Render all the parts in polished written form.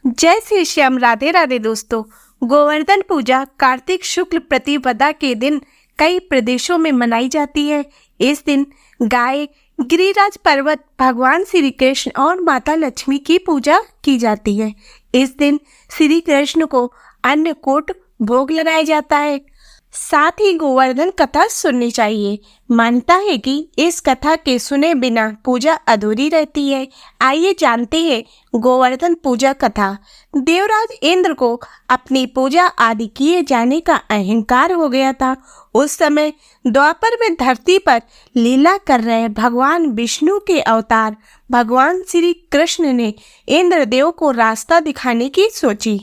जय श्री श्याम। राधे राधे दोस्तों। गोवर्धन पूजा कार्तिक शुक्ल प्रतिपदा के दिन कई प्रदेशों में मनाई जाती है। इस दिन गाय, गिरिराज पर्वत, भगवान श्री कृष्ण और माता लक्ष्मी की पूजा की जाती है। इस दिन श्री कृष्ण को अन्नकूट भोग लगाया जाता है। साथ ही गोवर्धन कथा सुननी चाहिए। मानता है कि इस कथा के सुने बिना पूजा अधूरी रहती है। आइए जानते हैं गोवर्धन पूजा कथा। देवराज इंद्र को अपनी पूजा आदि किए जाने का अहंकार हो गया था। उस समय द्वापर में धरती पर लीला कर रहे भगवान विष्णु के अवतार भगवान श्री कृष्ण ने इंद्रदेव को रास्ता दिखाने की सोची।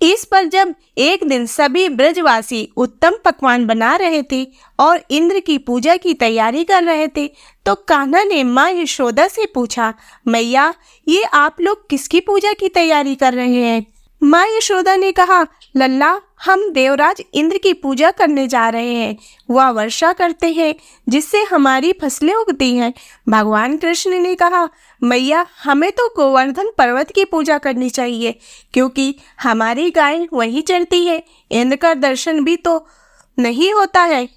इस पर जब एक दिन सभी ब्रजवासी उत्तम पकवान बना रहे थे और इंद्र की पूजा की तैयारी कर रहे थे, तो कान्हा ने माँ यशोदा से पूछा, मैया, ये आप लोग किसकी पूजा की तैयारी कर रहे हैं? माँ यशोदा ने कहा, लल्ला, हम देवराज इंद्र की पूजा करने जा रहे हैं। वह वर्षा करते हैं जिससे हमारी फसलें उगती हैं। भगवान कृष्ण ने कहा, मैया, हमें तो गोवर्धन पर्वत की पूजा करनी चाहिए, क्योंकि हमारी गाय वहीं चरती है। इंद्र का दर्शन भी तो नहीं होता है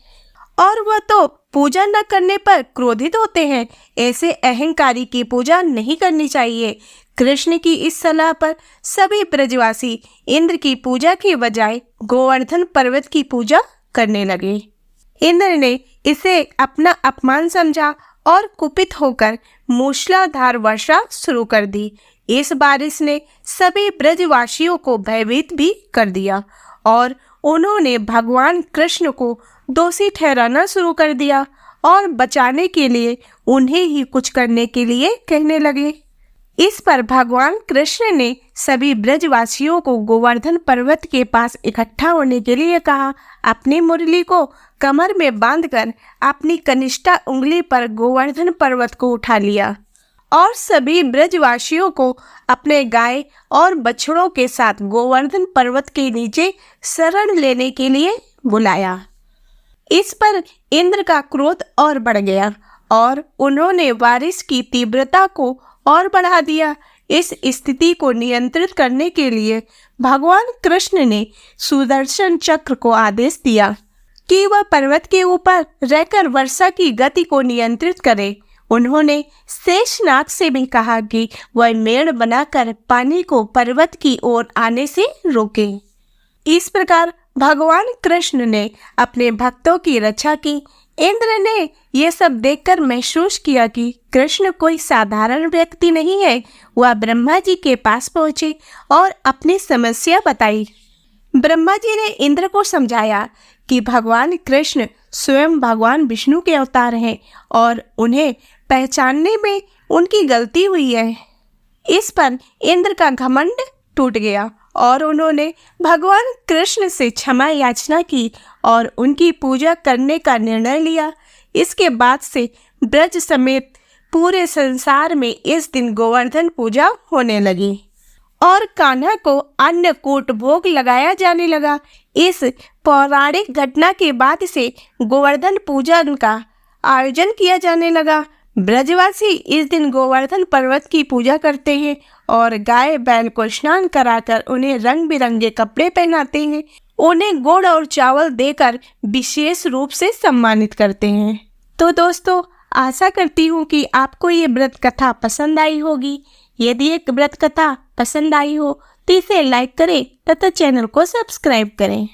और वह तो पूजा न करने पर क्रोधित होते हैं। ऐसे अहंकारी की पूजा नहीं करनी चाहिए। कृष्ण की इस सलाह पर सभी ब्रजवासी इंद्र की पूजा के बजाय गोवर्धन पर्वत की पूजा करने लगे। इंद्र ने इसे अपना अपमान समझा और कुपित होकर मूसलाधार वर्षा शुरू कर दी। इस बारिश ने सभी ब्रजवासियों को भयभीत भी कर दिया और उन्होंने भगवान कृष्ण को दोषी ठहराना शुरू कर दिया और बचाने के लिए उन्हें ही कुछ करने के लिए कहने लगे। इस पर भगवान कृष्ण ने सभी ब्रजवासियों को गोवर्धन पर्वत के पास इकट्ठा होने के लिए कहा। अपनी मुरली को कमर में बांधकर अपनी कनिष्ठा उंगली पर गोवर्धन पर्वत को उठा लिया और सभी ब्रजवासियों को अपने गाय और बछड़ों के साथ गोवर्धन पर्वत के नीचे शरण लेने के लिए बुलाया। इस पर इंद्र का क्रोध और बढ़ गया और उन्होंने बारिश की तीव्रता को और बढ़ा दिया। इस स्थिति को नियंत्रित करने के लिए भगवान कृष्ण ने सुदर्शन चक्र को आदेश दिया कि वह पर्वत के ऊपर रहकर वर्षा की गति को नियंत्रित करे। उन्होंने शेषनाग से भी कहा कि वह मेड़ बनाकर पानी को पर्वत की ओर आने से रोके। इस प्रकार भगवान कृष्ण ने अपने भक्तों की रक्षा की। इंद्र ने यह सब देखकर महसूस किया कि कृष्ण कोई साधारण व्यक्ति नहीं है। वह ब्रह्मा जी के पास पहुंचे और अपनी समस्या बताई। ब्रह्मा जी ने इंद्र को समझाया कि भगवान कृष्ण स्वयं भगवान विष्णु के अवतार हैं और उन्हें पहचानने में उनकी गलती हुई है। इस पर इंद्र का घमंड टूट गया और उन्होंने भगवान कृष्ण से क्षमा याचना की और उनकी पूजा करने का निर्णय लिया। इसके बाद से ब्रज समेत पूरे संसार में इस दिन गोवर्धन पूजा होने लगी और कान्हा को अन्नकूट भोग लगाया जाने लगा। इस पौराणिक घटना के बाद से गोवर्धन पूजा का आयोजन किया जाने लगा। ब्रजवासी इस दिन गोवर्धन पर्वत की पूजा करते हैं और गाय बैल को स्नान कराकर उन्हें रंग बिरंगे कपड़े पहनाते हैं। उन्हें गुड़ और चावल देकर विशेष रूप से सम्मानित करते हैं। तो दोस्तों, आशा करती हूँ कि आपको ये व्रत कथा पसंद आई होगी। यदि एक व्रत कथा पसंद आई हो तो इसे लाइक करें तथा चैनल को सब्सक्राइब करें।